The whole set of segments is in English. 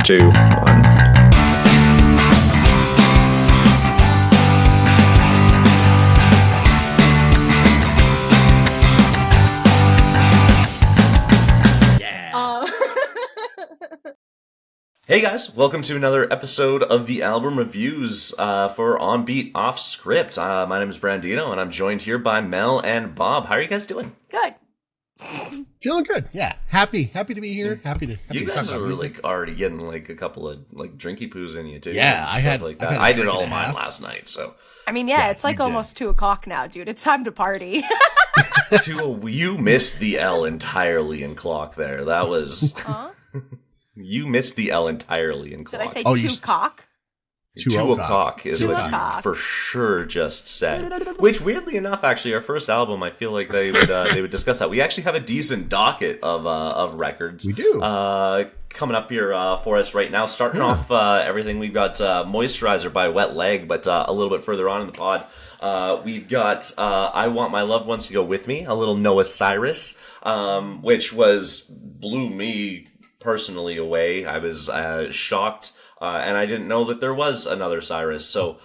2, 1. Hey guys, welcome to another episode of the album reviews for On Beat Off Script. My name is Brandito, and I'm joined here by Mel and Bob. How are you guys doing? Good. Feeling good, yeah. Happy to be here. Happy to You talk guys about are music. like already getting like a couple of like drinky poos in you too. Yeah, and stuff like that. I did all and a mine half. last night, so I mean, yeah, it's like you did. almost 2 o'clock now, dude. It's time to party. you missed the L entirely in clock there. That was Huh? you missed the L entirely in Did clock. I say Oh, 2 you cock? 2 o'clock is 2 what o'clock. you for sure just said. Which, weirdly enough, actually, our first album, I feel like they would discuss that. We actually have a decent docket of records. We do. Coming up here for us right now. Starting off everything, we've got Moisturizer by Wet Leg, but a little bit further on in the pod, we've got I Want My Loved Ones to Go With Me, a little Noah Cyrus, which blew me personally away. I was shocked. And I didn't know that there was another Cyrus, so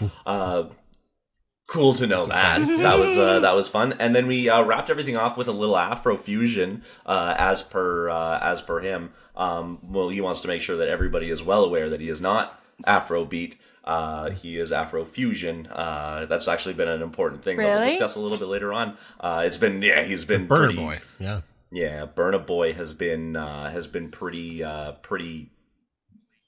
cool to know that. That was fun. And then we wrapped everything off with a little Afro fusion, as per him. Well, he wants to make sure that everybody is well aware that he is not Afrobeat. He is Afro fusion. That's actually been an important thing that we'll Really? discuss a little bit later on. He's been Burner pretty, Boy. Yeah. Yeah, Burna Boy has been pretty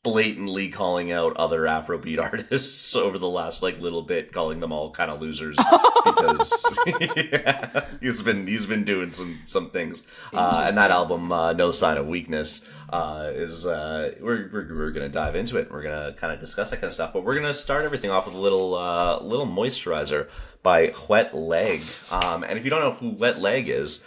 blatantly calling out other Afrobeat artists over the last little bit, calling them all kind of losers because yeah, he's been doing some things. And that album, No Sign of Weakness, is we're gonna dive into it. We're gonna kind of discuss that kind of stuff, but we're gonna start everything off with a little Moisturizer by Wet Leg. And if you don't know who Wet Leg is,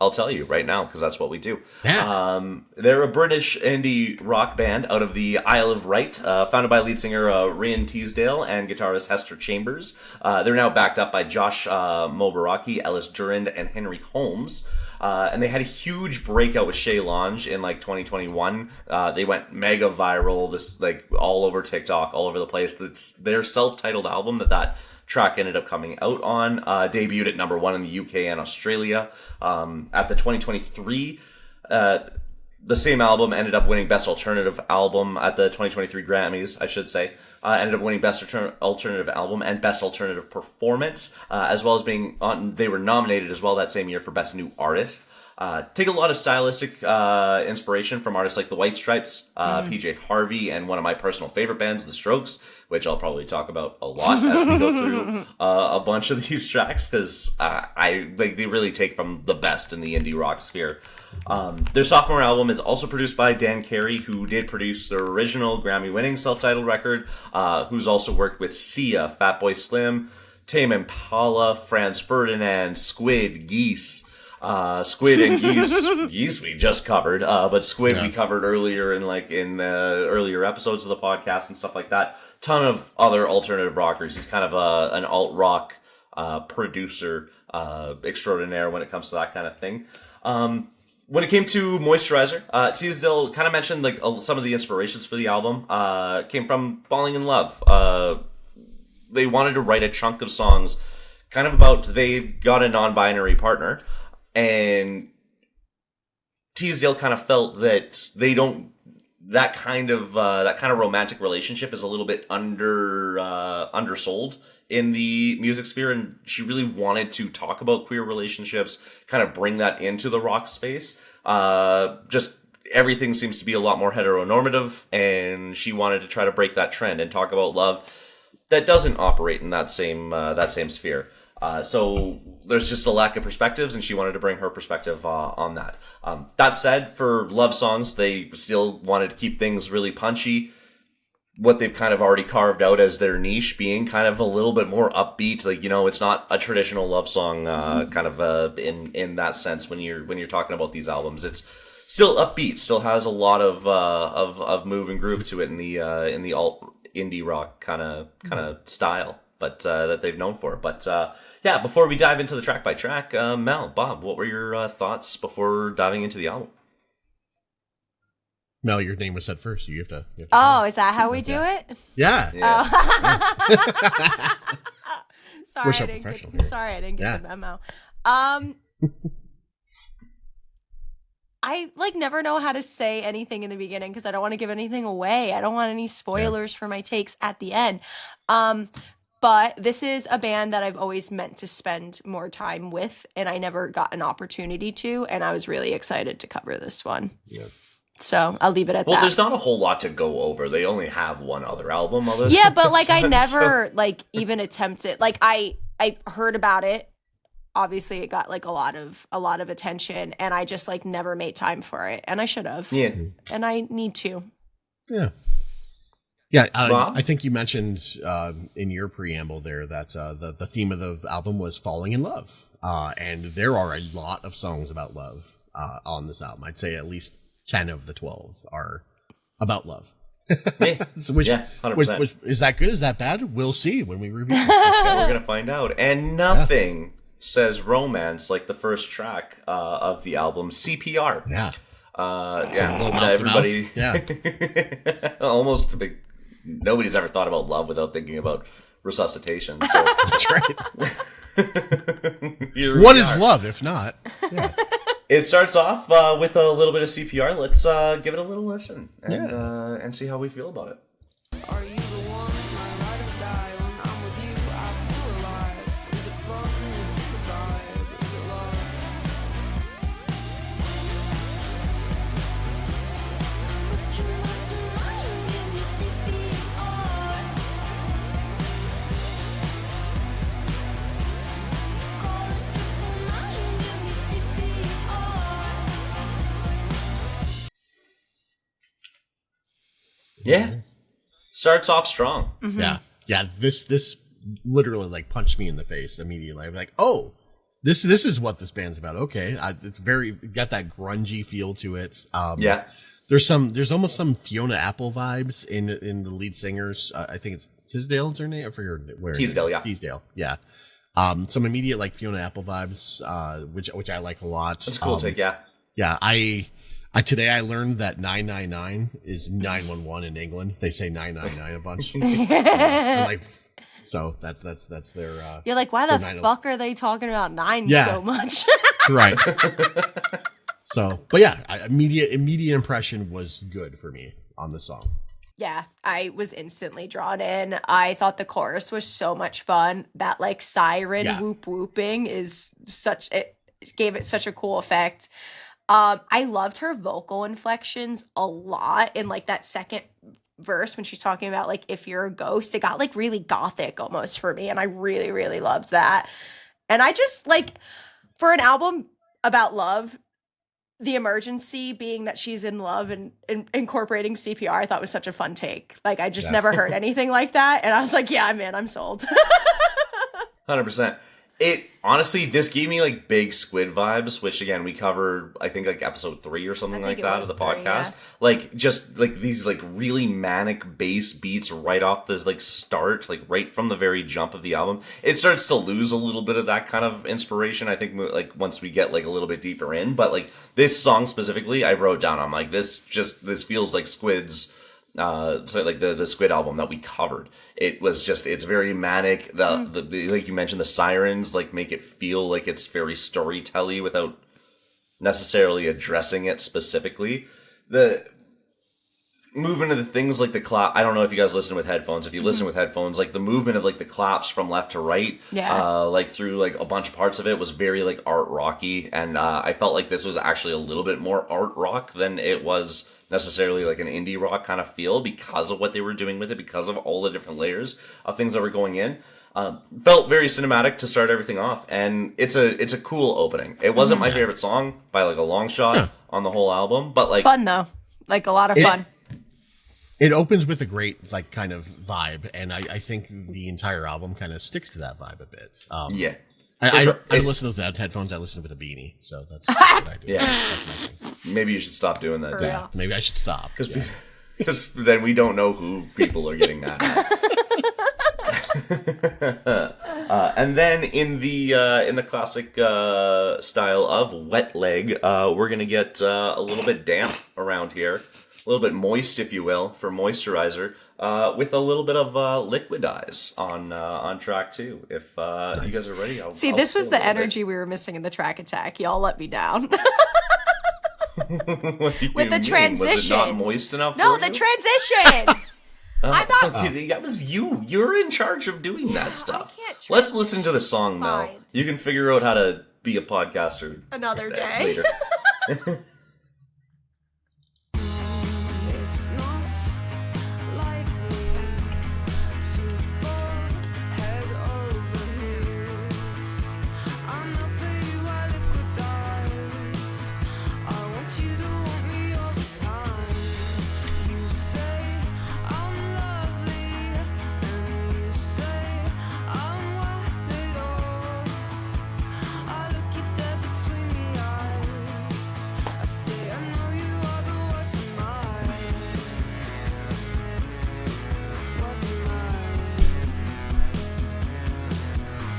I'll tell you right now, because that's what we do. Yeah. They're a British indie rock band out of the Isle of Wight, founded by lead singer Ryan Teasdale and guitarist Hester Chambers. They're now backed up by Josh Mobaraki, Ellis Durand, and Henry Holmes. And they had a huge breakout with Shay Lange in 2021. They went mega viral, all over TikTok, all over the place. That's their self-titled album that track ended up coming out on, debuted at number 1 in the UK and Australia. At the 2023, the same album ended up winning Best Alternative Album at the 2023 Grammys, I should say. Ended up winning Best Alternative Album and Best Alternative Performance, as well as they were nominated as well that same year for Best New Artist. Take a lot of stylistic inspiration from artists like the White Stripes, PJ Harvey, and one of my personal favorite bands, The Strokes, which I'll probably talk about a lot as we go through a bunch of these tracks, because they really take from the best in the indie rock sphere. Their sophomore album is also produced by Dan Carey, who did produce their original Grammy-winning self-titled record, who's also worked with Sia, Fatboy Slim, Tame Impala, Franz Ferdinand, Squid, Geese. Squid and Geese we just covered, but Squid we covered earlier in the earlier episodes of the podcast and stuff like that. Ton of other alternative rockers. He's kind of an alt rock producer extraordinaire when it comes to that kind of thing. When it came to Moisturizer, Teasdale kind of mentioned some of the inspirations for the album came from falling in love. They wanted to write a chunk of songs kind of about they've got a non-binary partner. And Teasdale kind of felt that that kind of romantic relationship is a little bit undersold in the music sphere, and she really wanted to talk about queer relationships, kind of bring that into the rock space. Just everything seems to be a lot more heteronormative, and she wanted to try to break that trend and talk about love that doesn't operate in that same sphere. So there's just a lack of perspectives, and she wanted to bring her perspective on that. That said, for love songs, they still wanted to keep things really punchy. What they've kind of already carved out as their niche being kind of a little bit more upbeat. It's not a traditional love song in that sense when you're talking about these albums. It's still upbeat, still has a lot of move and groove to it in the alt indie rock kind of style, but that they've known for. But yeah, before we dive into the track by track, Mel, Bob, what were your thoughts before diving into the album? Mel, your name was said first. You have to. Oh, is that how we do it? Yeah. Oh. Sorry, We're so professional here. Sorry, I didn't get the memo. I never know how to say anything in the beginning because I don't want to give anything away. I don't want any spoilers for my takes at the end. But this is a band that I've always meant to spend more time with, and I never got an opportunity to, and I was really excited to cover this one. Yeah. So I'll leave it at that. Well, there's not a whole lot to go over. They only have one other album. Yeah, but I never even attempted. I heard about it. Obviously, it got a lot of attention, and I just never made time for it, and I should have. Yeah, and I need to. Yeah. Yeah, I think you mentioned in your preamble there that the theme of the album was falling in love, and there are a lot of songs about love on this album. I'd say at least 10 of the 12 are about love. Yeah, so 100%. Which, is that good? Is that bad? We'll see when we review this. We're going to find out. And nothing says romance like the first track of the album, CPR. Yeah. Everybody. Yeah. Almost nobody's ever thought about love without thinking about resuscitation. So. That's right. What is love if not? Yeah. It starts off with a little bit of CPR. Let's give it a little listen and see how we feel about it. Are you the one, my ride or die? When I'm with you, I feel alive. Is it fun? Is this a vibe? Is it love? Put your mind in the CPR. Call it triple nine, give me CPR. Yeah. Starts off strong. Mm-hmm. Yeah. This literally punched me in the face immediately. I'm like, oh, this is what this band's about. Okay, it's got that grungy feel to it. There's almost some Fiona Apple vibes in the lead singers. I think it's Tisdale is her name. I forget where. Teasdale, yeah. Teasdale, yeah. Some immediate Fiona Apple vibes, which I like a lot. That's a cool take, yeah. Yeah, today I learned that 999 is 911 in England. They say 999 a bunch. So that's their. You're like, why the fuck are they talking about nine so much? Right. So, but yeah, immediate impression was good for me on the song. Yeah, I was instantly drawn in. I thought the chorus was so much fun. That siren whoop whooping is it gave it such a cool effect. I loved her vocal inflections a lot in that second verse when she's talking about if you're a ghost. It got really gothic almost for me, and I really, really loved that. And I just for an album about love, the emergency being that she's in love and incorporating CPR, I thought was such a fun take. I just never heard anything like that, and I was like, yeah, man, I'm sold. 100%. It honestly, this gave me big Squid vibes, which again we covered, I think episode 3 or something like that of the podcast. Yeah. These really manic bass beats right off this start, right from the very jump of the album. It starts to lose a little bit of that kind of inspiration, I think, once we get a little bit deeper in. But this song specifically, I wrote down. I'm like, this feels like Squid's. The Squid album that we covered. It's very manic. The like you mentioned, the sirens make it feel like it's very storytelly without necessarily addressing it specifically. The movement of the things the clap. I don't know if you guys listen with headphones. If you listen with headphones, the movement of the claps from left to right, through a bunch of parts of it was very art rocky, and I felt like this was actually a little bit more art rock than it was necessarily an indie rock kind of feel because of what they were doing with it, because of all the different layers of things that were going in. Felt very cinematic to start everything off, and it's a cool opening. It wasn't my favorite song by a long shot on the whole album, but fun though, a lot of fun. It opens with a great kind of vibe, and I think the entire album kind of sticks to that vibe a bit. Yeah. I don't listen without headphones. I listen with a beanie, so that's what I do. Yeah, that's my thing. Maybe you should stop doing that. Yeah, maybe I should stop because then we don't know who people are getting that at. And then in the classic style of Wet Leg, we're gonna get a little bit damp around here. little bit moist, if you will, for Moisturizer, with a little bit of Liquidize on track 2. If Nice. you guys are ready, See, this was the energy we were missing in the track attack. Y'all let me down. With the transitions. Was it not moist enough No, for the you? transitions. I'm not. That was you. You're in charge of doing that stuff. can't Let's listen to the song, Mel. Fine. You can figure out how to be a podcaster Another day. later. It's not like me to fall head over heels. I'm not for you, I liquidize. I want you to want me all the time. You say I'm lovely, and you say I'm worth it all. I look you dead between the eyes. I say I know you are the words of mine. What am I?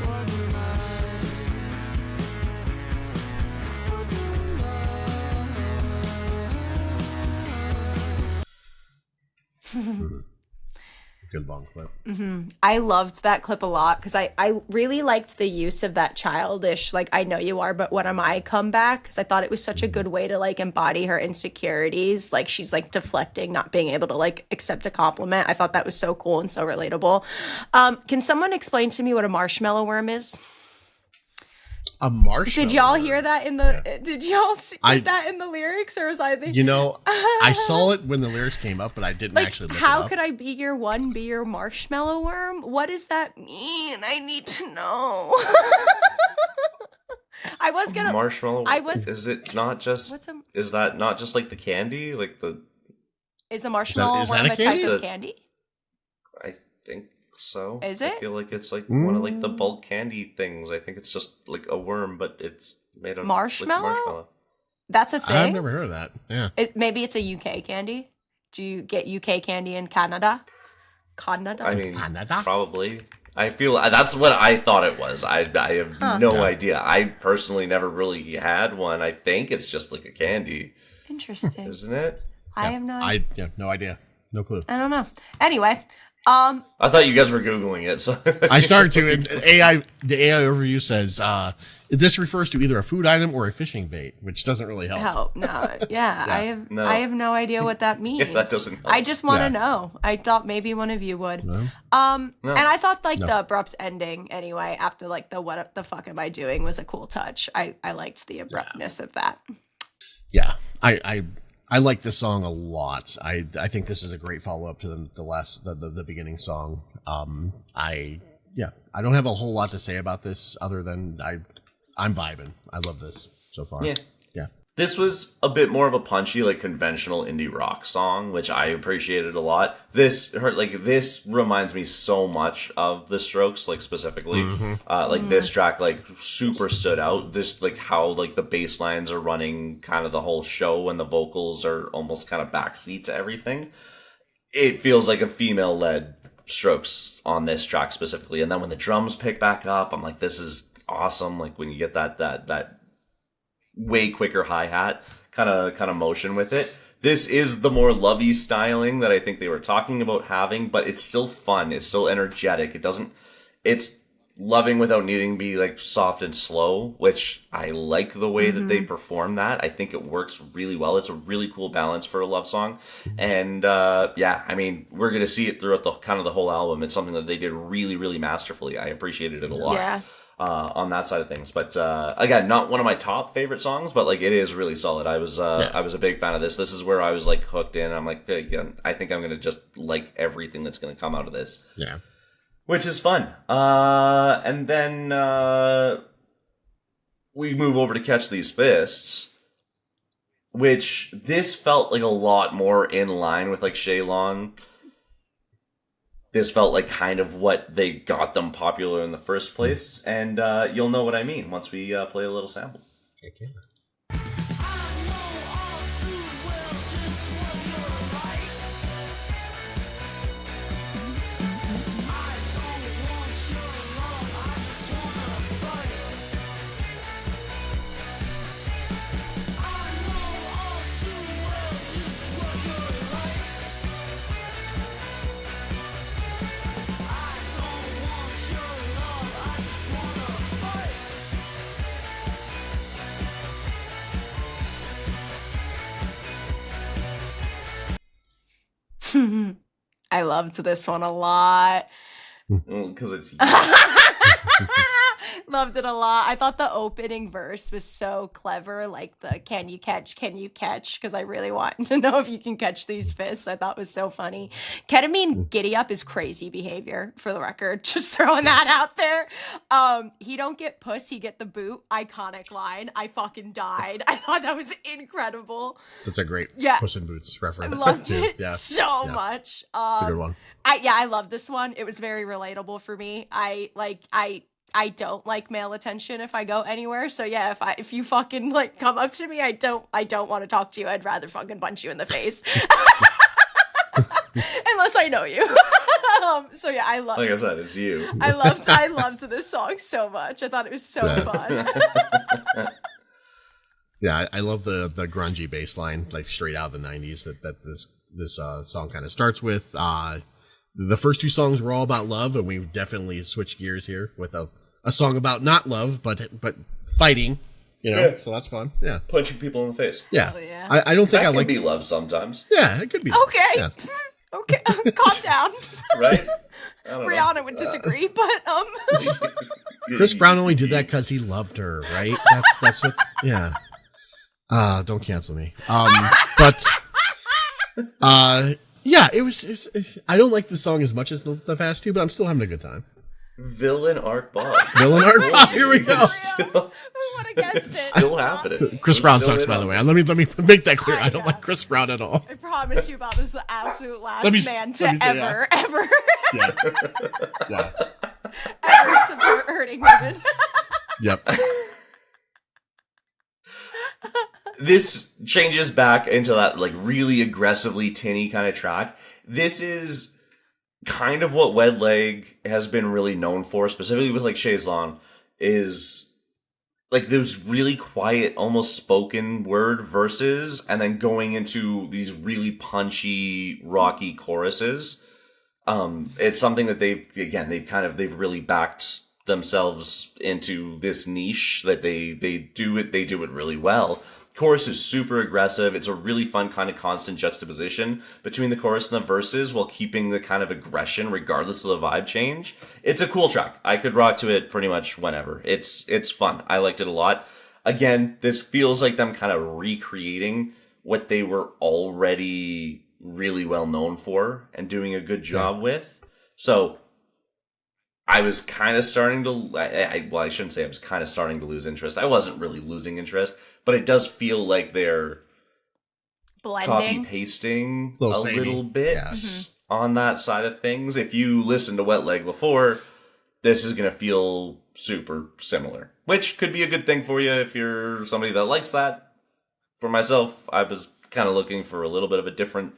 What am I? What am I? Good long clip. I loved that clip a lot because I really liked the use of that childish, like, I know you are, but what am I comeback? Because I thought it was such a good way to, like, embody her insecurities. Like, she's, like, deflecting, not being able to, like, accept a compliment. I thought that was so cool and so relatable. Can someone explain to me what a marshmallow worm is? A marshmallow. Did y'all hear that in the, did y'all I- get that in the lyrics, or was I thinking? You know, I saw it when the lyrics came up, but I didn't Like, actually look how it up. could I be your one, be your marshmallow worm? What does that mean? I need to know. I was gonna. Marshmallow. I was- Is it not just? What's a- Is that not just like the candy? Like the? Is a marshmallow is that worm a a type candy? of candy? I think so. Is I it? feel like it's like one of like the bulk candy things. I think it's just like a worm, but it's made of Marshmallow? Like marshmallow. That's a thing. I've never heard of that. Yeah. Maybe it's a UK candy. Do you get UK candy in Canada? Canada. I mean, Canada? probably. I feel that's what I thought it was. I have no Yeah. idea. I personally never really had one. I think it's just like a candy, Interesting. isn't it? I have no. I No idea. No clue. don't know. Anyway, I thought you guys were googling it. So I started to. And the AI overview says this refers to either a food item or a fishing bait, which doesn't really help. help. No. Yeah. No. I have no idea what that means. that doesn't help. I just want to Yeah. know. I thought maybe one of you would. No? And I thought like the abrupt ending anyway, after like the what the fuck am I doing was a cool touch. I liked the abruptness of that. Yeah, I like this song a lot. I think this is a great follow up to the beginning song. I don't have a whole lot to say about this other than I'm vibing. I love this so far. Yeah. Yeah. This was a bit more of a punchy, like conventional indie rock song, which I appreciated a lot. This reminds me so much of The Strokes, like specifically. This track, like super stood out. This like how like the bass lines are running kind of the whole show, and the vocals are almost kind of backseat to everything. It feels like a female-led Strokes on this track specifically, and then when the drums pick back up, I'm like, this is awesome. Like when you get that way quicker hi-hat kind of motion with it. This is the more lovey styling that I think they were talking about having, but it's still fun. It's still energetic. It's loving without needing to be like soft and slow, which I like the way that they perform that. I think it works really well. It's a really cool balance for a love song. And I mean, we're going to see it throughout the whole album. It's something that they did really, really masterfully. I appreciated it a lot. Yeah. On that side of things, but again, not one of my top favorite songs, but like it is really solid. I was a big fan of this. This is where I was like hooked in. I'm like, again, I think I'm gonna just like everything that's gonna come out of this. Yeah. Which is fun. And then we move over to Catch These Fists, which this felt like a lot more in line with like Shaylon. This felt like kind of what they got them popular in the first place, and you'll know what I mean once we play a little sample. Okay. I loved this one a lot. Because it's Loved it a lot. I thought the opening verse was so clever, like the can you catch, because I really want to know if you can catch these fists. I thought was so funny. Ketamine giddy up is crazy behavior, for the record. Just throwing that out there. He don't get puss, he get the boot. Iconic line. I fucking died. I thought that was incredible. That's a great Puss in Boots reference. I loved too. it so much. It's a good one. I love this one. It was very relatable for me. I don't like male attention if I go anywhere. So yeah, if you fucking like come up to me, I don't want to talk to you. I'd rather fucking punch you in the face. Unless I know you. So yeah, I love. Like I said, it's you. I loved this song so much. I thought it was so fun. Yeah, I love the grungy bass line, like straight out of the 90s that this song kind of starts with. The first two songs were all about love, and we've definitely switched gears here with a song about not love, but fighting, so that's fun. Yeah. Punching people in the face. Yeah. Oh, yeah. I don't think That I can like be love sometimes. Yeah, it could be. Okay. Yeah. Okay. Calm down. Right? I don't Brianna know. would disagree, but Chris Brown only did that because he loved her, right? That's what. Yeah. Don't cancel me. But yeah, it was. I don't like the song as much as the Fast Two, but I'm still having a good time. Villain Art Bob. Villain Art Bob. Here we go. Still, who would have guessed it? still happening. Chris Brown sucks, by the way. Let me make that clear. I don't Yeah. like Chris Brown at all. I promise you, Bob is the absolute last Let me man to say, ever Yeah. Yeah. ever support hurting women. Yep. This changes back into that like really aggressively tinny kind of track. This is kind of what Wed Leg has been really known for, specifically with like Chaise Long, is like those really quiet, almost spoken word verses, and then going into these really punchy, rocky choruses. It's something that they've really backed themselves into this niche that they do it really well. Chorus is super aggressive. It's a really fun kind of constant juxtaposition between the chorus and the verses while keeping the kind of aggression regardless of the vibe change. It's a cool track. I could rock to it pretty much whenever. It's fun. I liked it a lot. Again, this feels like them kind of recreating what they were already really well known for and doing a good job with. So I was kind of starting to, I shouldn't say I was kind of starting to lose interest. I wasn't really losing interest, but it does feel like they're Blending. copy-pasting a little bit Yes. on that side of things. If you listened to Wet Leg before, this is going to feel super similar, which could be a good thing for you if you're somebody that likes that. For myself, I was kind of looking for a little bit of a different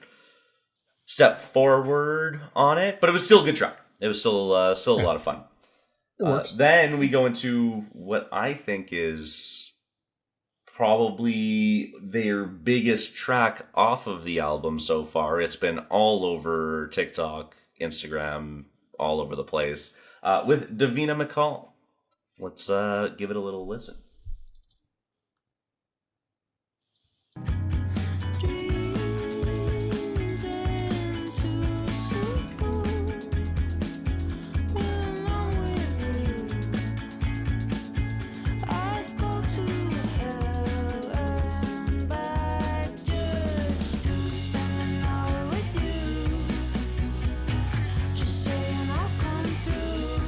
step forward on it, but it was still a good track. It was still a lot of fun. Then we go into what I think is probably their biggest track off of the album so far. It's been all over TikTok, Instagram, all over the place, with Davina McCall. Let's give it a little listen. Dreams into soon when I'm with you. I go to hell and back just to spend an hour with you. Just saying I'll come through.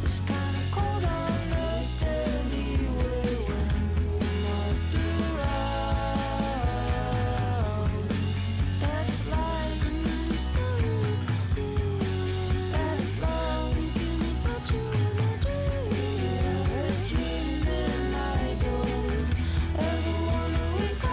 It's kinda cold on earth anyway when you're not around. That's life and I'm staring at the ceiling. That's love thinking about you in my dreams. If you ever dreamed then I don't ever wanna wake up.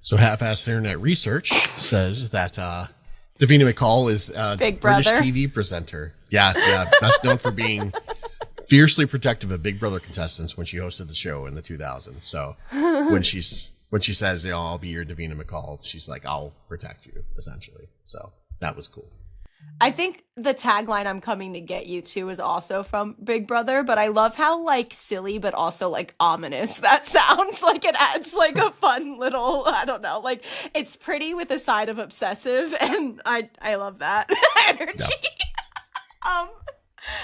So half-assed internet research says that Davina McCall is a Big British Brother. TV presenter. Yeah, best known for being fiercely protective of Big Brother contestants when she hosted the show in the 2000s. So when she says, I'll be your Davina McCall, she's like, I'll protect you, essentially. So that was cool. I think the tagline "I'm coming to get you" too is also from Big Brother, but I love how like silly but also like ominous that sounds. Like it adds like a fun little, I don't know, like it's pretty with a side of obsessive, and I love that energy.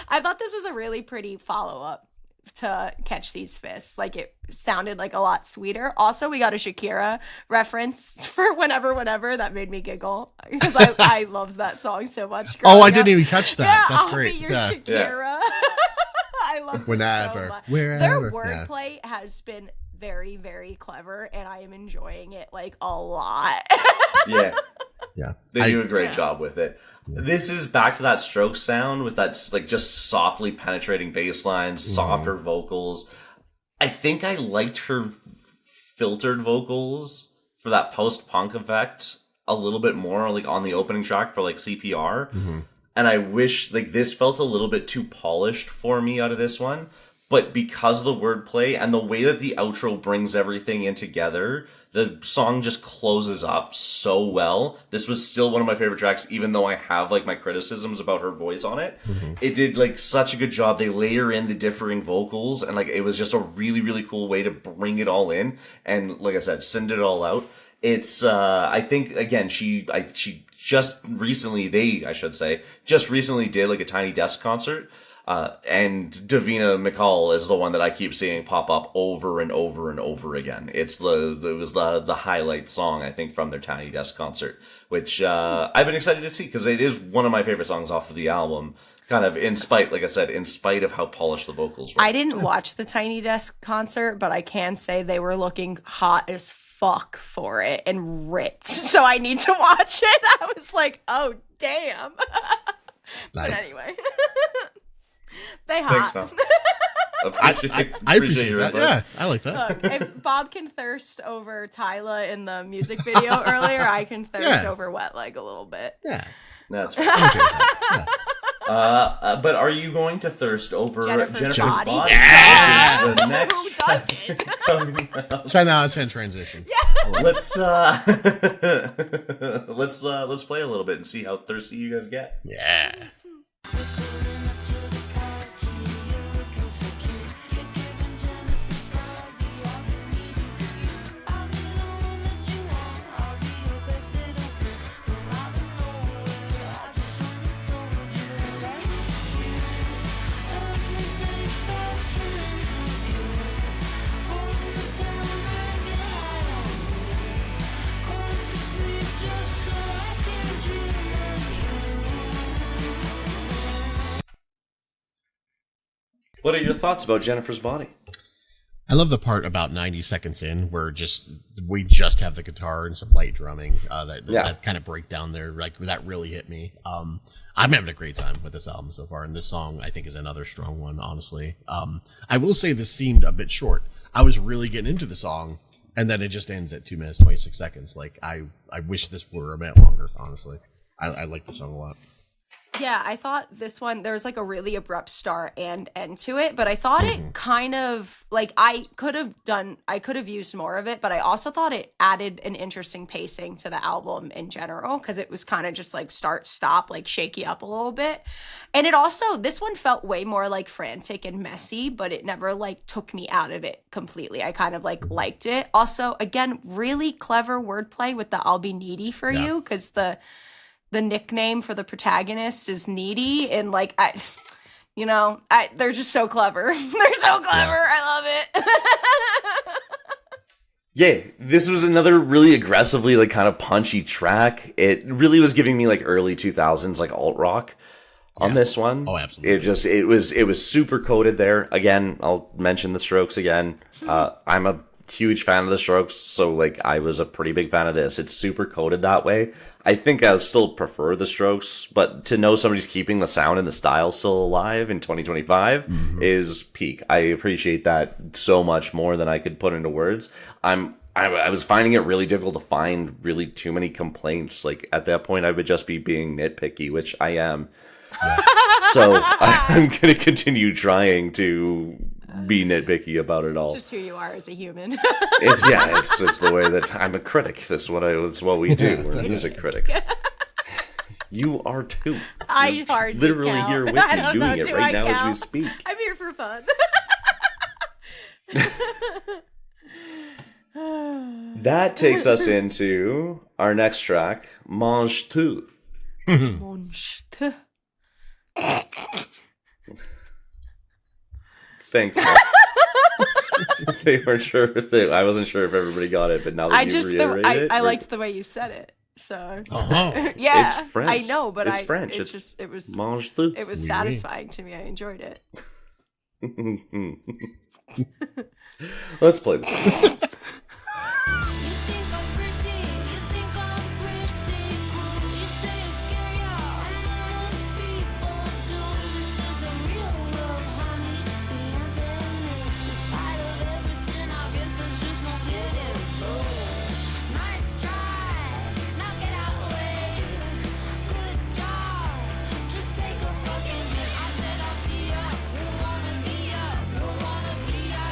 I thought this was a really pretty follow-up to Catch These Fists. Like it sounded like a lot sweeter. Also, we got a Shakira reference for Whenever. That made me giggle because I loved that song so much. Oh, I up. didn't even catch that. Yeah, That's I'll great. Be your Yeah. Shakira. I love Whenever, it so much. wherever. Their wordplay has been very, very clever, and I am enjoying it like a lot. Yeah. Yeah. They do a great job with it. This is back to that Strokes sound with that like just softly penetrating bass lines, softer vocals. I think I liked her filtered vocals for that post-punk effect a little bit more, like on the opening track for like CPR. And I wish like this felt a little bit too polished for me out of this one. But because of the wordplay and the way that the outro brings everything in together, the song just closes up so well. This was still one of my favorite tracks, even though I have like my criticisms about her voice on it. It did like such a good job. They layer in the differing vocals, and like it was just a really, really cool way to bring it all in. And like I said, send it all out. It's I think again she just recently just recently did like a Tiny Desk concert. And Davina McCall is the one that I keep seeing pop up over and over and over again. It was the highlight song, I think, from their Tiny Desk concert, which I've been excited to see because it is one of my favorite songs off of the album. Kind of in spite, like I said, in spite of how polished the vocals were. I didn't watch the Tiny Desk concert, but I can say they were looking hot as fuck for it and ripped. So I need to watch it. I was like, oh, damn. Nice. But anyway. They hot. Thanks, Mel. I appreciate that. input. Yeah, I like that. Look, if Bob can thirst over Tyla in the music video earlier, I can thirst over Wet Leg a little bit. Yeah. That's right. But are you going to thirst over Jennifer's Jennifer's body? body? Yeah. Which is the next Who doesn't? track coming out. 10 out of 10 transition. Let's let's play a little bit and see how thirsty you guys get. Yeah. What are your thoughts about Jennifer's body? I love the part about 90 seconds in where we just have the guitar and some light drumming that kind of breakdown there, like that really hit me. I'm having a great time with this album so far, and this song I think is another strong one, honestly. I will say this seemed a bit short. I was really getting into the song, and then it just ends at 2 minutes 26 seconds. Like I wish this were a bit longer, honestly. I like the song a lot. Yeah, I thought this one, there was like a really abrupt start and end to it, but I thought it kind of, like, I could have used more of it, but I also thought it added an interesting pacing to the album in general, because it was kind of just like start, stop, like shaky up a little bit. And it also, this one felt way more like frantic and messy, but it never like took me out of it completely. I kind of like liked it. Also, again, really clever wordplay with the "I'll be needy for you," because the nickname for the protagonist is Needy, and like they're just so clever. They're so clever. Yeah. I love it. Yeah, this was another really aggressively like kind of punchy track. It really was giving me like early 2000s like alt rock on this one. Oh, absolutely. It was super coded there. Again, I'll mention the Strokes again. I'm a huge fan of the Strokes, so like I was a pretty big fan of this. It's super coded that way. I think I still prefer the Strokes, but to know somebody's keeping the sound and the style still alive in 2025 is peak. I appreciate that so much more than I could put into words. I was finding it really difficult to find really too many complaints. Like at that point, I would just be being nitpicky, which I am. Yeah. So I'm going to continue trying to be nitpicky about it all. Just who you are as a human. It's the way that I'm a critic. That's what we do. We're music critics. You are too. I hardly literally count. here with I you don't know, doing it do right I now as we count? speak. I'm here for fun. That takes us into our next track, Mange Tout. Monster. Thanks. They weren't sure I wasn't sure if everybody got it, but now that you reiterate it, I liked the way you said it. So Uh-huh. yeah, It's French. I know, but It's French. It was Mange Tout. it was Oui, satisfying to me. I enjoyed it. Let's play this. You think I'm pretty, you think I'm pretty cool. You say it's scary, most people do. This is the real world, honey. The infinite. In spite of everything, I guess there's just no getting through. Nice try, now get out the way. Good job, just take a fucking hit. I said I'll see ya. We wanna be ya. We wanna be ya.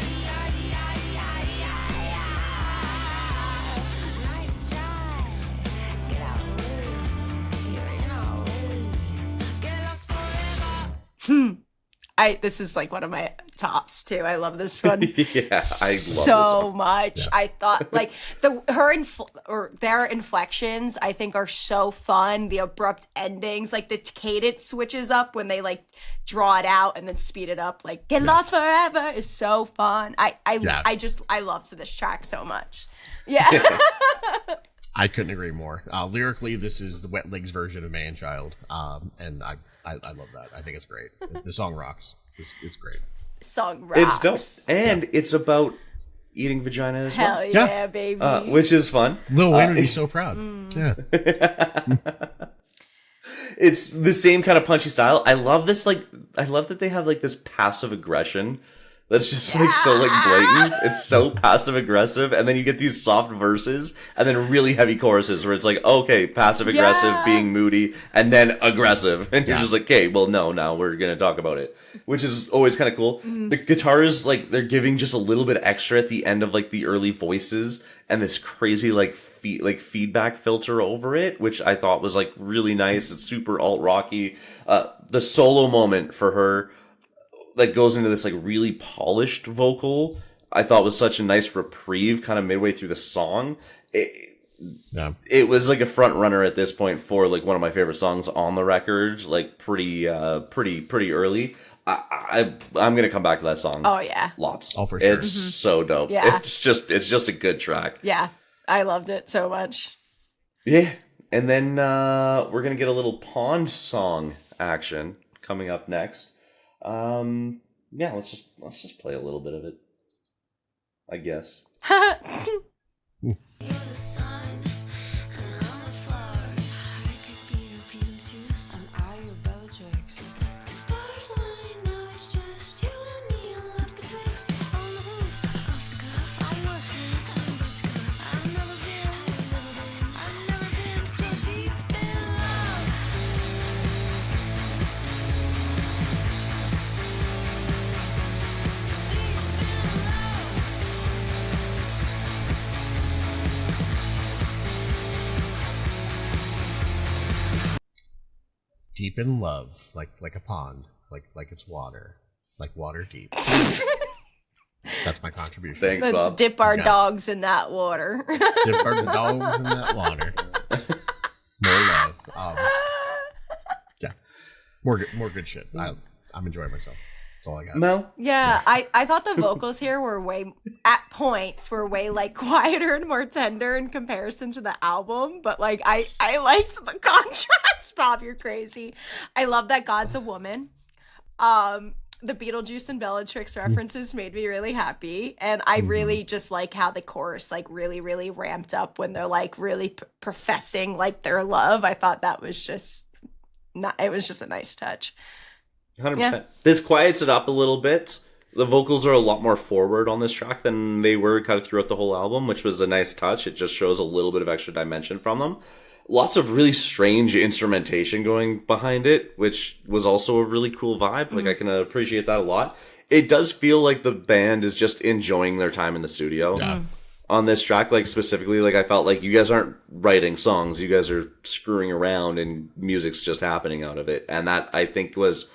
Nice try, get out the way. You're in our way. Get lost forever. This is like one of my tops too. I love this one. Yeah, I love this so one. much. Yeah. I thought like their inflections I think are so fun. The abrupt endings, like the cadence switches up when they like draw it out and then speed it up. Like Get Lost Forever is so fun. I love this track so much. Yeah. I couldn't agree more. Lyrically, this is the Wet Legs version of Man Child, and I love that. I think it's great. The song rocks. It's great. Song rocks. It's dope. And it's about eating vagina as well. Hell yeah, Yeah. baby. Which is fun. Lil Wayne would be so proud. Yeah. It's the same kind of punchy style. I love this, like, I love that they have, like, this passive aggression that's just, like, so, like, blatant. It's so passive aggressive, and then you get these soft verses, and then really heavy choruses where it's like, okay, passive aggressive, Yeah. being moody, and then aggressive. And you're Yeah. just like, okay, well, no, now we're gonna talk about it. Which is always kind of cool. The guitars, like, they're giving just a little bit extra at the end of, like, the early voices, and this crazy, like, feedback filter over it, which I thought was, like, really nice. It's super alt-rocky. The solo moment for her, like, goes into this, like, really polished vocal, I thought was such a nice reprieve kind of midway through the song. Yeah. It was, like, a front runner at this point for, like, one of my favorite songs on the record, like, pretty early. I'm gonna come back to that song. Oh yeah. Lots. Oh, for sure. It's so dope. Yeah. It's just a good track. Yeah. I loved it so much. Yeah. And then we're gonna get a little pond song action coming up next. Yeah, let's just play a little bit of it, I guess. You're the sun, and I'm a flower. I could be your peach juice, and I your Bellatrix. Stars line, now it's just you and me, and left betwixt. On the roof, across the cuff, I'm listening, I've never been so deep in love. Deep in love, like a pond, like it's water, like water deep. That's my contribution. Thanks, Let's Bob. dip our Yeah. dogs in that water. Dip our dogs in that water. More love. Yeah. More good shit. I'm enjoying myself. That's all I got. Mel? Yeah, I thought the vocals here were at points way like quieter and more tender in comparison to the album, but like I liked the contrast. Bob, you're crazy. I love that God's a woman. The Beetlejuice and Bellatrix references made me really happy, and I really just like how the chorus like really ramped up when they're like really professing like their love. I thought that was just it was just a nice touch. 100%. Yeah. This quiets it up a little bit. The vocals are a lot more forward on this track than they were kind of throughout the whole album, which was a nice touch. It just shows a little bit of extra dimension from them. Lots of really strange instrumentation going behind it, which was also a really cool vibe. Like, I can appreciate that a lot. It does feel like the band is just enjoying their time in the studio. Yeah. on this track, like specifically, like I felt like you guys aren't writing songs, you guys are screwing around and music's just happening out of it. And that I think was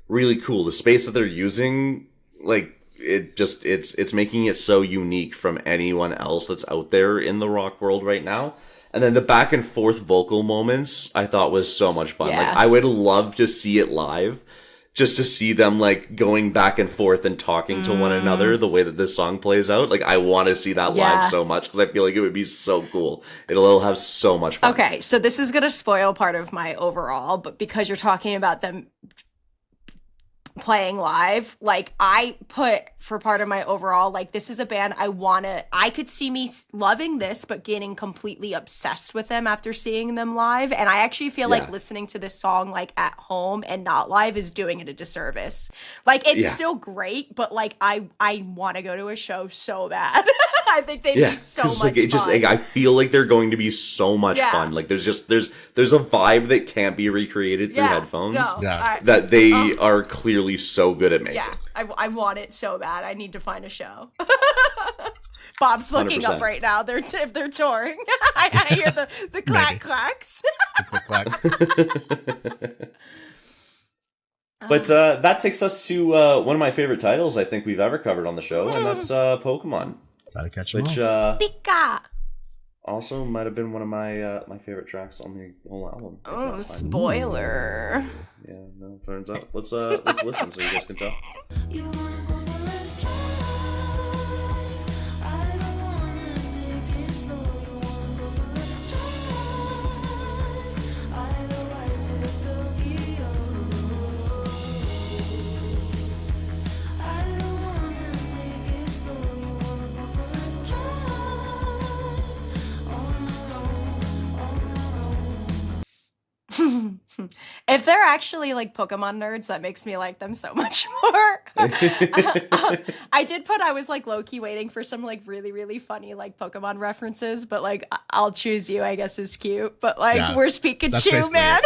really cool. The space that they're using, like it's making it so unique from anyone else that's out there in the rock world right now. And then the back and forth vocal moments I thought was so much fun. Yeah. Like I would love to see it live, just to see them like going back and forth and talking to one another the way that this song plays out. Like I want to see that live so much because I feel like it would be so cool. It'll have so much fun. Okay, so this is going to spoil part of my overall, but because you're talking about them playing live, like I put for part of my overall, like this is a band I could see me loving this but getting completely obsessed with them after seeing them live. And I actually feel like listening to this song like at home and not live is doing it a disservice. Like it's still great, but like I want to go to a show so bad. I think they'd be so much like, it fun. just like, I feel like they're going to be so much fun. Like there's a vibe that can't be recreated through headphones that they are clearly so good at making. Yeah, I want it so bad. I need to find a show. Bob's looking 100%. up right now. If they're touring. I hear the clack clacks. Click clack. But that takes us to one of my favorite titles I think we've ever covered on the show, and that's Pokemon. Gotta catch them Which all. Pika. also might have been one of my my favorite tracks on the whole album. Oh, spoiler. Yeah, no, turns out. Let's listen so you guys can tell. You wanna go for a drive? I don't wanna take it slow. You wanna go for a drive? I don't like to Tokyo. I don't wanna take it slow. You wanna go for a drive? On our own. If they're actually like Pokemon nerds, that makes me like them so much more. I was like low-key waiting for some like really, really funny like Pokemon references, but like I'll choose you, I guess is cute. But like where's Pikachu, man?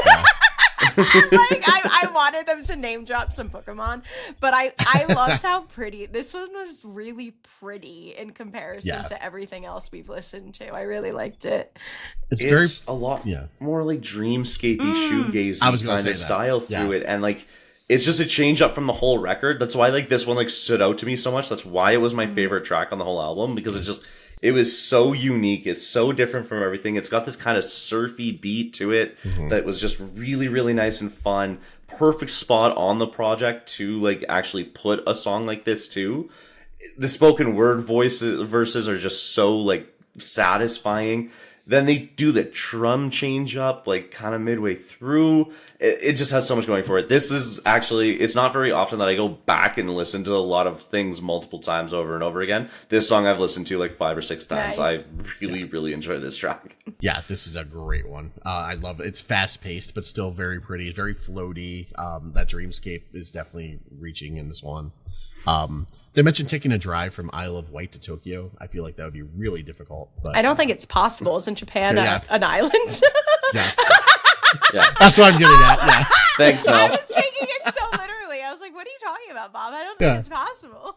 Like I wanted them to name drop some Pokemon, but I loved how pretty this one was. Really pretty in comparison to everything else we've listened to. I really liked it. It's a lot more like dreamscapey, shoegazy kind of style through it, and like it's just a change up from the whole record. That's why like this one like stood out to me so much. That's why it was my favorite track on the whole album, because it was so unique. It's so different from everything. It's got this kind of surfy beat to it that was just really, really nice and fun. Perfect spot on the project to like actually put a song like this to. The spoken word verses are just so like satisfying. Then they do the drum change up like kind of midway through. It just has so much going for it. This is actually, it's not very often that I go back and listen to a lot of things multiple times over and over again. This song I've listened to like 5 or 6 times. Nice. I really, really enjoy this track. Yeah, this is a great one. I love it. It's fast paced, but still very pretty, very floaty. That dreamscape is definitely reaching in this one. They mentioned taking a drive from Isle of Wight to Tokyo. I feel like that would be really difficult. But I don't think it's possible. Isn't Japan an island? Yes. Yeah. That's what I'm getting at. Yeah. Thanks, I Mel. was taking it so literally. I was like, what are you talking about, Bob? I don't think it's possible.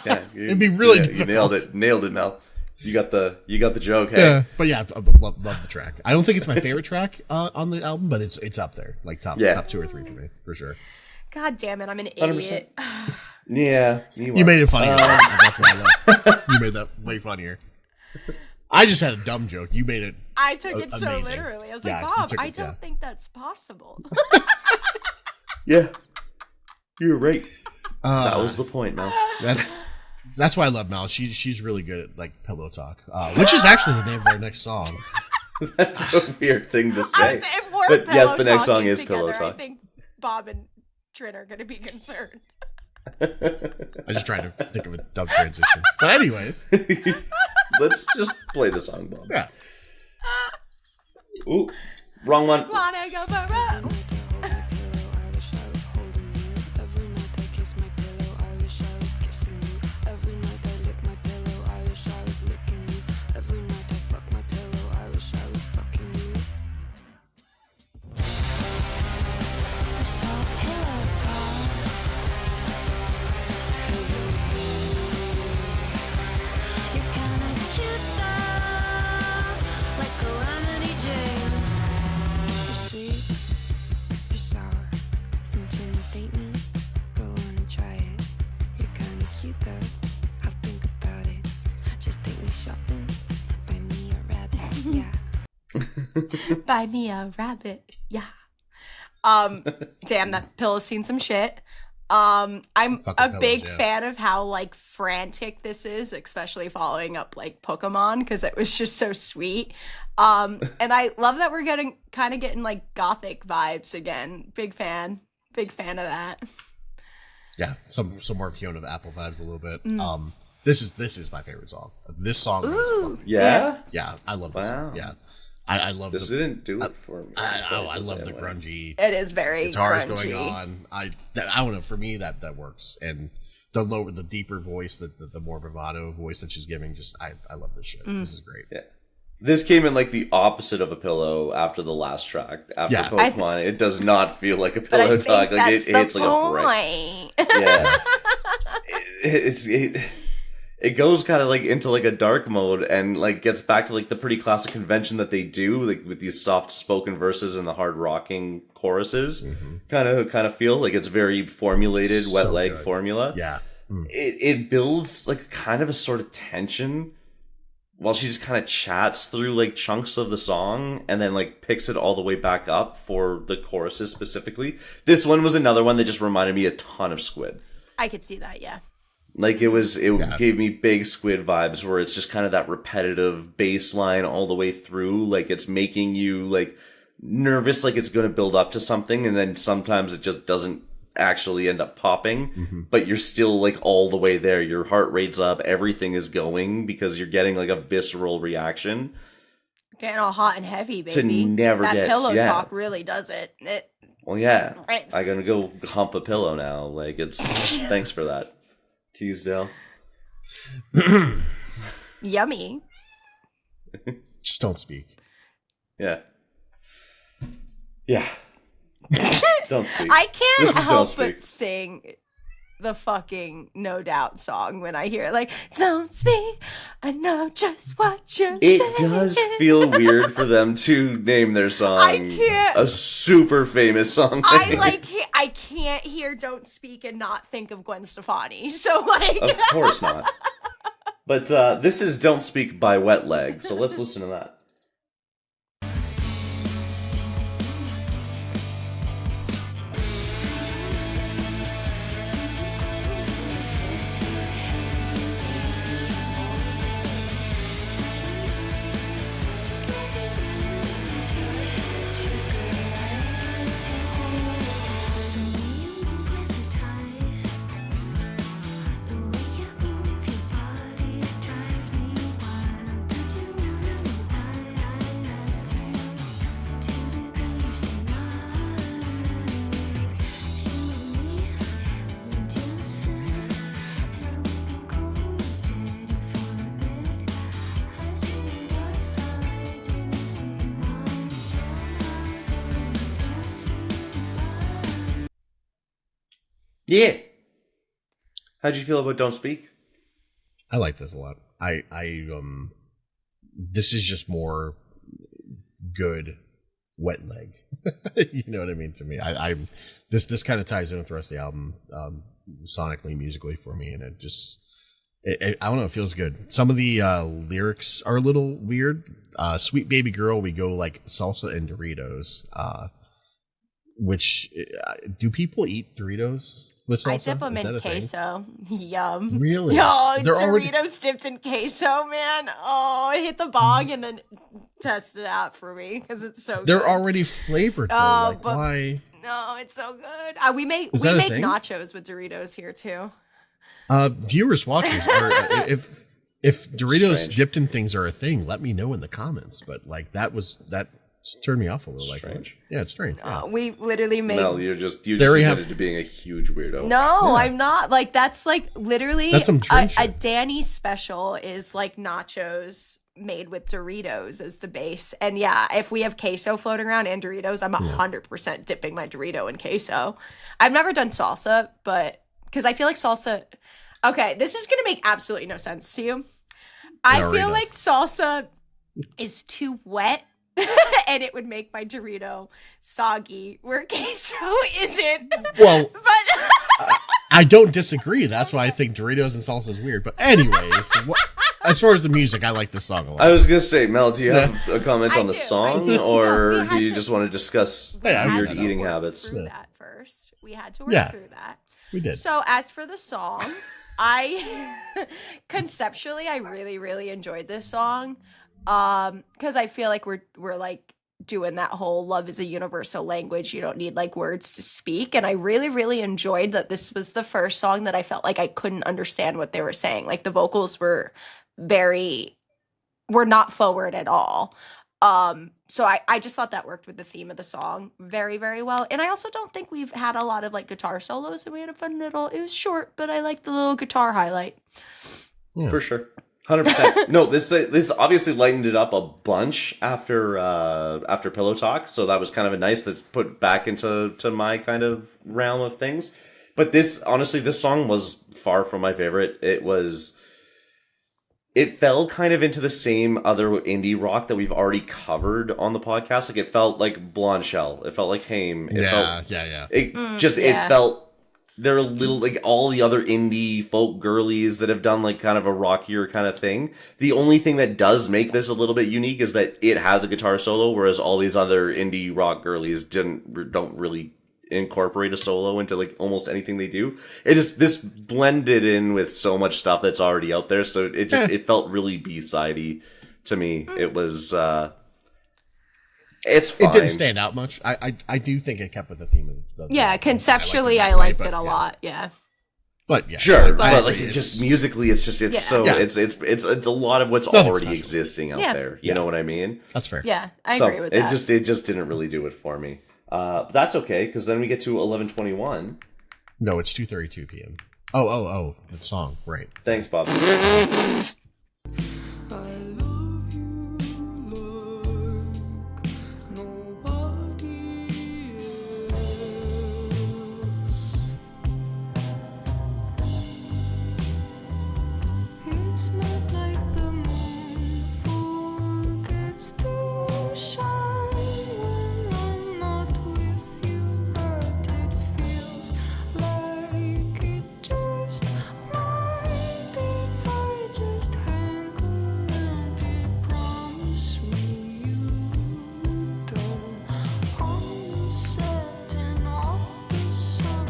Yeah, It'd be really difficult. You nailed it, Mel. You got the joke. Hey. Yeah, but yeah, I love the track. I don't think it's my favorite track on the album, but it's up there, like top 2 or 3 for me, for sure. God damn it, I'm an 100%. idiot. You made it funnier. That's what I love. You made that way funnier. I just had a dumb joke. You made it. I took it amazing. so literally. I was Yeah, like, you Bob, took I it, don't think that's possible. Yeah, you're right. That was the point, Mel. That's why I love Mel. She's really good at like pillow talk, which is actually the name of our next song. That's a weird thing to say. If we're But yes, the next pillow song is together, Pillow I Talk. think Bob and Trin are going to be concerned. I just tried to think of a dumb transition. But anyways, Let's just play the song, Bob. yeah. Ooh, wrong one. Wanna go for a... You're kinda cute. Buy me a rabbit. Yeah. Damn, that pillow's seen some shit. I'm a big fan of how like frantic this is, especially following up like Pokemon, because it was just so sweet. And I love that we're getting like gothic vibes again. Big fan of that. Yeah, some more Fiona Apple vibes a little bit. This is my favorite song. This song. Ooh, yeah, I love this. Wow. Yeah. I love this. Didn't do it for me. I love the grungy. It is very guitars grungy. going on. I don't know. For me, that works. And the deeper voice, the more bravado voice that she's giving, just I love this shit. This is great. Yeah, this came in like the opposite of a pillow after the last track. After Pokemon, it does not feel like a pillow talk. Like it hits like a brick. Yeah, it goes kind of like into like a dark mode and like gets back to like the pretty classic convention that they do, like with these soft spoken verses and the hard rocking choruses. Kind of feel like it's very formulated, wet leg formula. Yeah, it builds like kind of a sort of tension while she just kind of chats through like chunks of the song and then like picks it all the way back up for the choruses specifically. This one was another one that just reminded me a ton of Squid. I could see that, yeah. Like it gave me big Squid vibes where it's just kind of that repetitive bass line all the way through. Like it's making you like nervous, like it's going to build up to something. And then sometimes it just doesn't actually end up popping, but you're still like all the way there. Your heart rate's up. Everything is going because you're getting like a visceral reaction. Getting all hot and heavy, baby. To never that get pillow talk really does it. Well, yeah. I'm going to go hump a pillow now. Like it's, thanks for that. Teasdale. Yummy. Just don't speak. Yeah. Don't speak. I can't help but sing the fucking No Doubt song when I hear it. Like, don't speak, I know just what you're saying. It does feel weird for them to name their song a super famous song. I can't hear Don't Speak and not think of Gwen Stefani. So, like... Of course not. But this is Don't Speak by Wet Leg, so let's listen to that. Yeah. How'd you feel about Don't Speak? I like this a lot. This is just more good Wet Leg. You know what I mean? To me, this kind of ties in with the rest of the album, sonically, musically for me, and it just, I don't know, it feels good. Some of the lyrics are a little weird. Sweet baby girl, we go like salsa and Doritos. Which do people eat Doritos with salsa? I dip them in queso. Yum. Really? Yo, Doritos dipped in queso, man. Oh, I hit the bong and then test it out for me because it's so good. They're already flavored though. Like, why? No, it's so good. We make nachos with Doritos here too. Viewers, watchers, if Doritos dipped in things are a thing, let me know in the comments. But like that turned me off a little. Strange. Yeah, it's strange. Yeah. We literally made. Mel, you just admitted to being a huge weirdo. No, I'm not. Like that's like literally that's some a Danny special is like nachos made with Doritos as the base. And yeah, if we have queso floating around and Doritos, I'm 100% dipping my Dorito in queso. I've never done salsa, but because I feel like salsa. Okay, this is gonna make absolutely no sense to you. I feel like salsa is too wet. And it would make my Dorito soggy, where queso isn't. Well, but I don't disagree. That's why I think Doritos and salsa is weird. But anyways, as far as the music, I like this song a lot. I was gonna say, Mel, do you have a comment on the I song, do. or No, we had do you to- just want to discuss We had weird to eating work habits? Through that first, we had to work through that. We did. So as for the song, I conceptually I really really enjoyed this song, because I feel like we're like doing that whole love is a universal language. You don't need like words to speak, and I really really enjoyed that. This was the first song that I felt like I couldn't understand what they were saying. Like the vocals were not forward at all. So I just thought that worked with the theme of the song very, very well. And I also don't think we've had a lot of like guitar solos, and we had a fun little, it was short, but I liked the little guitar highlight. Yeah. For sure. 100%. No, this obviously lightened it up a bunch after Pillow Talk, so that was kind of a nice that's put back into my kind of realm of things. But this song was far from my favorite. It fell kind of into the same other indie rock that we've already covered on the podcast. Like, it felt like Blonde Shell. It felt like Haim. It felt, they're a little like all the other indie folk girlies that have done like kind of a rockier kind of thing. The only thing that does make this a little bit unique is that it has a guitar solo, whereas all these other indie rock girlies don't really incorporate a solo into like almost anything they do. This blended in with so much stuff that's already out there, so it felt really B-sidey to me. It was it's fine. It didn't stand out much. I do think it kept with the theme of the Conceptually I liked it a lot. Yeah. But yeah, sure, but like just musically, it's a lot of what's already existing out there. You know what I mean? That's fair. Yeah, I agree with that. It just didn't really do it for me. That's okay, because then we get to 11:21. No, it's 2:32 p.m. Oh, the song, right? Thanks, Bob. It's not like the moon forgets to shine when I'm not with you, but it feels like it just might if I just hang around and promise me you don't. On the setting of the sun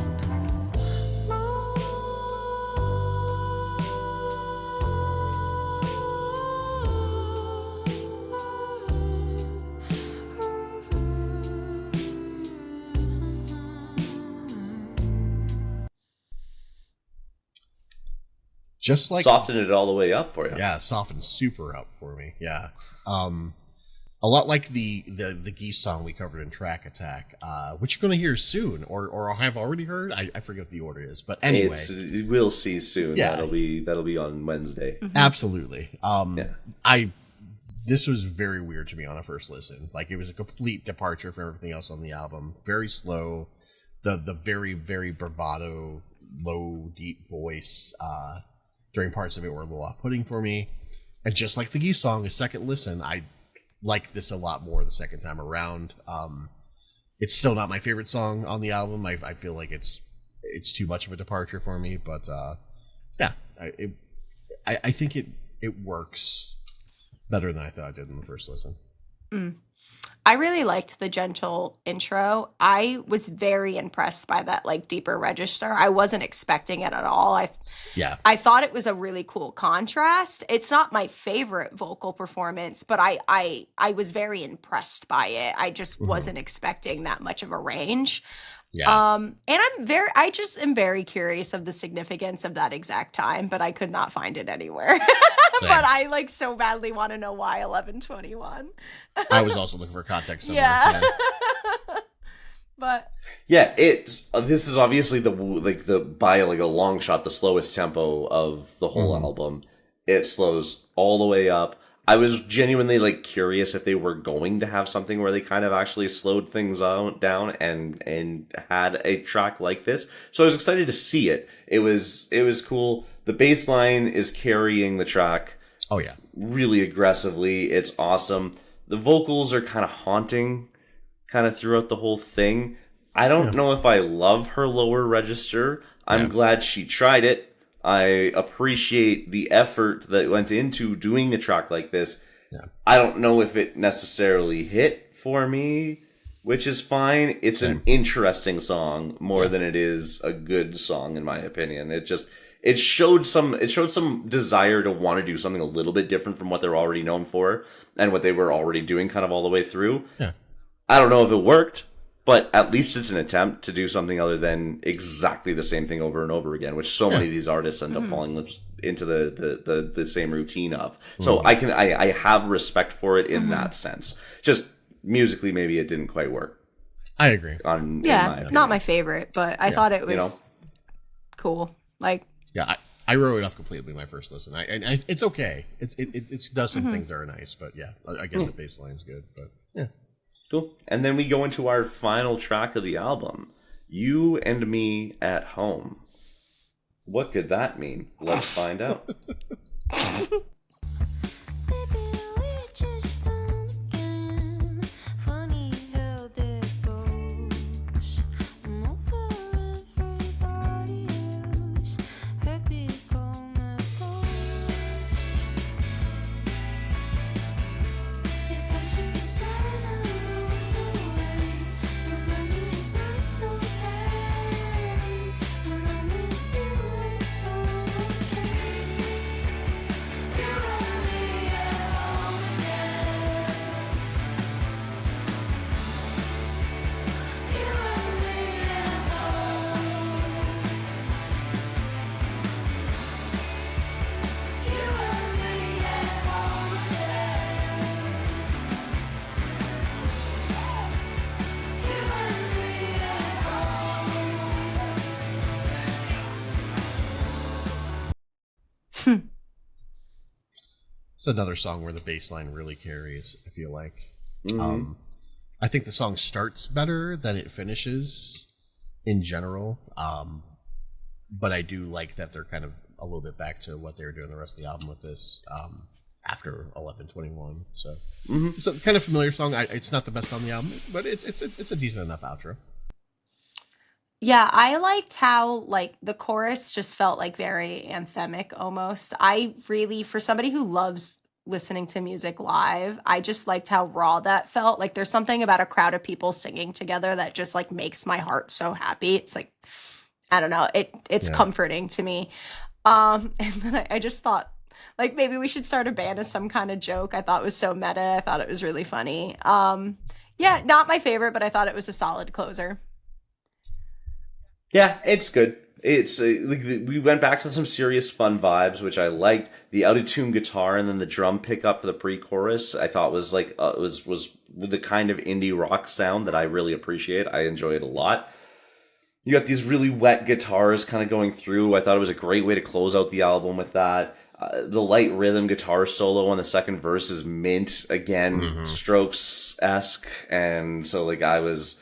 Just like Soften it all the way up for you. Yeah, softened super up for me. Yeah. A lot like the Geese song we covered in Track Attack, which you're going to hear soon, or have already heard. I forget what the order is, but anyway, we'll see soon. Yeah. That'll be on Wednesday. Mm-hmm. Absolutely. This was very weird to me on a first listen. Like, it was a complete departure from everything else on the album. Very slow. The very, very bravado, low, deep voice during parts of it were a little off-putting for me. And just like the Geese song, a second listen, I liked this a lot more the second time around. It's still not my favorite song on the album. I feel like it's too much of a departure for me, but I think it works better than I thought it did in the first listen. I really liked the gentle intro. I was very impressed by that like deeper register. I wasn't expecting it at all. I thought it was a really cool contrast. It's not my favorite vocal performance, but I was very impressed by it. I just wasn't expecting that much of a range. Yeah. And I just am very curious of the significance of that exact time, but I could not find it anywhere. But I like so badly want to know why 11:21. I was also looking for context somewhere. Yeah. But yeah, this is obviously by a long shot the slowest tempo of the whole album. It slows all the way up. I was genuinely like curious if they were going to have something where they kind of actually slowed things down and had a track like this. So I was excited to see it. It was cool. The bass line is carrying the track. Oh yeah, really aggressively. It's awesome. The vocals are kind of haunting, kind of throughout the whole thing. I don't know if I love her lower register. I'm glad she tried it. I appreciate the effort that went into doing a track like this. Yeah. I don't know if it necessarily hit for me, which is fine. It's an interesting song more than it is a good song, in my opinion. It showed some desire to want to do something a little bit different from what they're already known for and what they were already doing kind of all the way through. Yeah. I don't know if it worked, but at least it's an attempt to do something other than exactly the same thing over and over again, which so many of these artists end up falling into the same routine of. So I have respect for it in that sense. Just musically, maybe it didn't quite work. I agree. Not my favorite, but I thought it was cool. Like, yeah, I wrote it off completely my first listen. I it's okay. It does some things that are nice, but yeah, again, the bass line's good. But yeah, cool. And then we go into our final track of the album, "You and Me at Home." What could that mean? Let's find out. It's another song where the bass line really carries, I feel like. I think the song starts better than it finishes in general. But I do like that they're kind of a little bit back to what they were doing the rest of the album with this after 11/21. So it's a kind of familiar song. It's not the best on the album, but it's a decent enough outro. yeah, I liked how like the chorus just felt like very anthemic almost. I really, for somebody who loves listening to music live, I just liked how raw that felt. Like there's something about a crowd of people singing together that just like makes my heart so happy. It's like, I don't know, it's comforting to me. And then I just thought like maybe we should start a band as some kind of joke. I thought it was so meta. I thought it was really funny. Yeah, not my favorite, but I thought it was a solid closer. Yeah, it's good. It's we went back to some serious fun vibes, which I liked. The out-of-tune guitar and then the drum pickup for the pre-chorus, I thought was like was the kind of indie rock sound that I really appreciate. I enjoy it a lot. You got these really wet guitars kind of going through. I thought it was a great way to close out the album with that. The light rhythm guitar solo on the second verse is mint again, Strokes-esque, and so like I was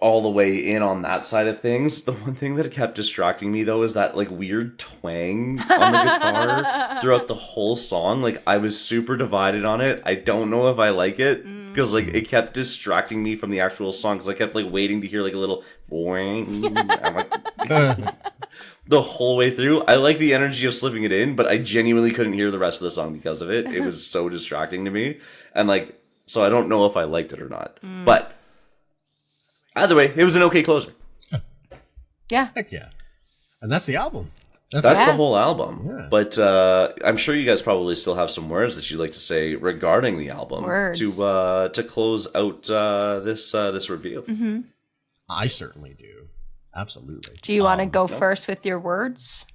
all the way in on that side of things. The one thing that kept distracting me though is that like weird twang on the guitar throughout the whole song. Like I was super divided on it. I don't know if I like it because like it kept distracting me from the actual song because I kept like waiting to hear like a little boing. I'm like, the whole way through. I like the energy of slipping it in, but I genuinely couldn't hear the rest of the song because of it. It was so distracting to me. And like, so I don't know if I liked it or not. But either way, it was an okay closer. Yeah. Heck yeah. And that's the album. That's the whole album. Yeah. But I'm sure you guys probably still have some words that you'd like to say regarding the album to close out this review. I certainly do. Absolutely. Do you want to go first with your words?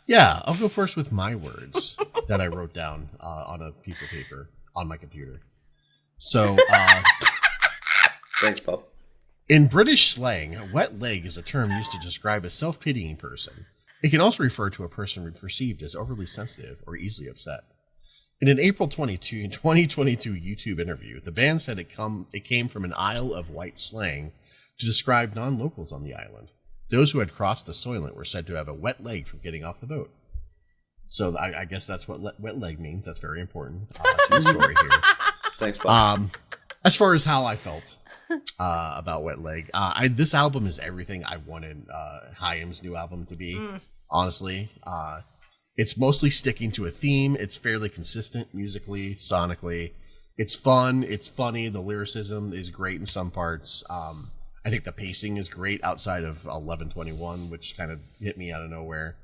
Yeah, I'll go first with my words that I wrote down on a piece of paper on my computer. So, thanks, Bob. In British slang, a wet leg is a term used to describe a self-pitying person. It can also refer to a person perceived as overly sensitive or easily upset. In an April 2022 YouTube interview, the band said it came from an Isle of Wight slang to describe non-locals on the island. Those who had crossed the Soylent were said to have a wet leg from getting off the boat. So I guess that's what wet leg means. That's very important to the story here. Thanks, Bob. As far as how I felt about Wet Leg, this album is everything I wanted Haim's new album to be. honestly. It's mostly sticking to a theme. It's fairly consistent musically, sonically. It's fun. It's funny. The lyricism is great in some parts. I think the pacing is great outside of 11:21, which kind of hit me out of nowhere.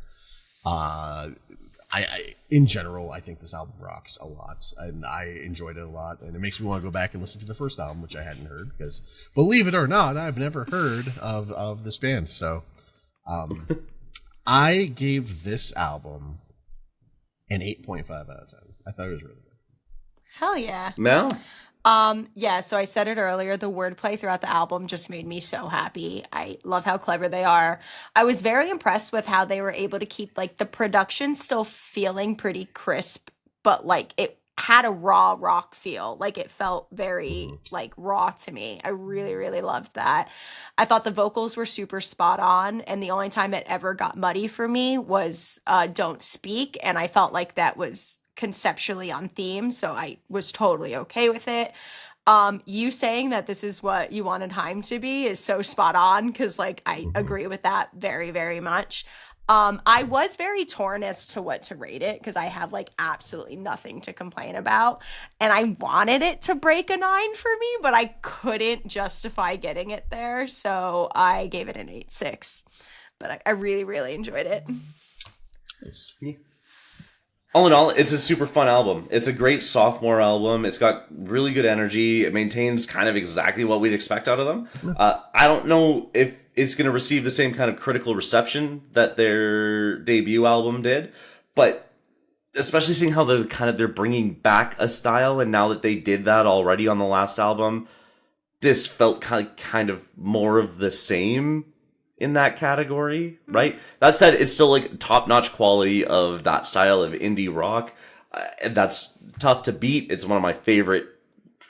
In general, I think this album rocks a lot, and I enjoyed it a lot, and it makes me want to go back and listen to the first album, which I hadn't heard, because, believe it or not, I've never heard of this band. So I gave this album an 8.5 out of 10. I thought it was really good. Hell yeah. Mel? Yeah, so I said it earlier, the wordplay throughout the album just made me so happy. I love how clever they are. I was very impressed with how they were able to keep like the production still feeling pretty crisp, but like it had a raw rock feel. Like it felt very like raw to me. I really, really loved that. I thought the vocals were super spot on, and the only time it ever got muddy for me was Don't Speak, and I felt like that was conceptually on theme, so I was totally okay with it. You saying that this is what you wanted Haim to be is so spot on, because like I agree with that very, very much. I was very torn as to what to rate it, because I have like absolutely nothing to complain about, and I wanted it to break a 9 for me, but I couldn't justify getting it there, so I gave it an 8.6. But I really, really enjoyed it. Nice. All in all, it's a super fun album. It's a great sophomore album. It's got really good energy. It maintains kind of exactly what we'd expect out of them. I don't know if it's going to receive the same kind of critical reception that their debut album did, but especially seeing how they're bringing back a style, and now that they did that already on the last album, this felt kind of more of the same in that category, right? That said, it's still like top-notch quality of that style of indie rock, and that's tough to beat. It's one of my favorite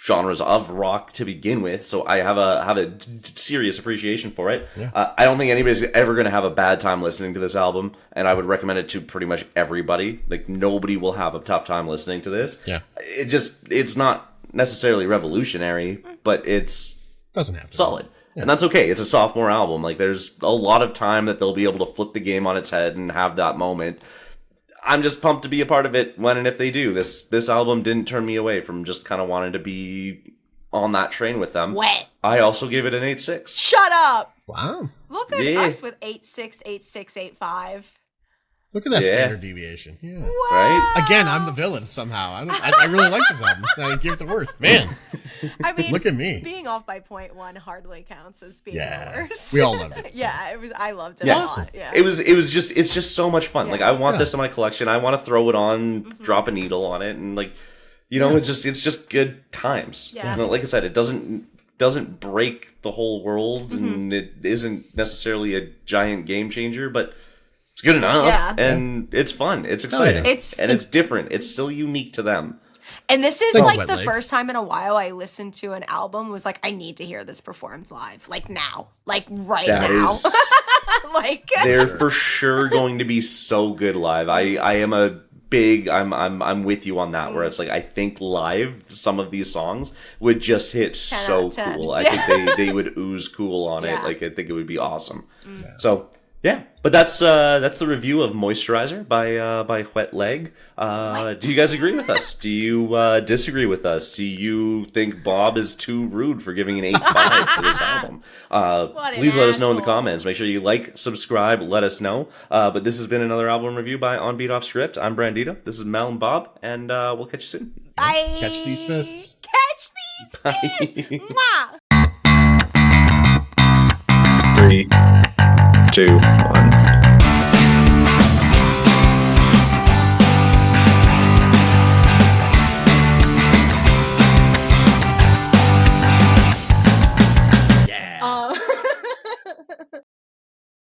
genres of rock to begin with, so I have a serious appreciation for it. Yeah. I don't think anybody's ever going to have a bad time listening to this album, and I would recommend it to pretty much everybody. Like, nobody will have a tough time listening to this. Yeah, it's not necessarily revolutionary, but it's doesn't have to solid. Yeah. And that's okay. It's a sophomore album. Like, there's a lot of time that they'll be able to flip the game on its head and have that moment. I'm just pumped to be a part of it when and if they do. This album didn't turn me away from just kind of wanting to be on that train with them. Wet. I also gave it an 8.6. Shut up. Wow. Look at us with 8.6, 8.6, 8.5. Look at that standard deviation. Yeah. Wow. Right? Again, I'm the villain somehow. I really like this album. I give it the worst. Man. I mean, look at me. Being off by 0.1 hardly counts as being the worst. We all loved it. Yeah, it was. I loved it a lot. Yeah. It's just so much fun. Yeah. Like, I want this in my collection. I want to throw it on, drop a needle on it, and like, you know, it's just good times. Yeah. You know, like I said, it doesn't break the whole world, and it isn't necessarily a giant game changer, but it's good enough, and it's fun. It's exciting, it's different. It's still unique to them. And this is like the first time in a while I listened to an album was like, I need to hear this performed live, like now, like right now. Like, they're for sure going to be so good live. I am a big. I'm with you on that. Where it's like, I think live some of these songs would just hit so cool. I think they would ooze cool on it. Like, I think it would be awesome. So. Yeah, but that's the review of Moisturizer by Wet Leg. Do you guys agree with us? Do you disagree with us? Do you think Bob is too rude for giving an 8.5 to this album? Please let us know in the comments. Make sure you like, subscribe, let us know. But this has been another album review by On Beat Off Script. I'm Brandito. This is Mel and Bob, and we'll catch you soon. Bye. Catch these fists. Catch these fists. Mwah. 3, 2, 1.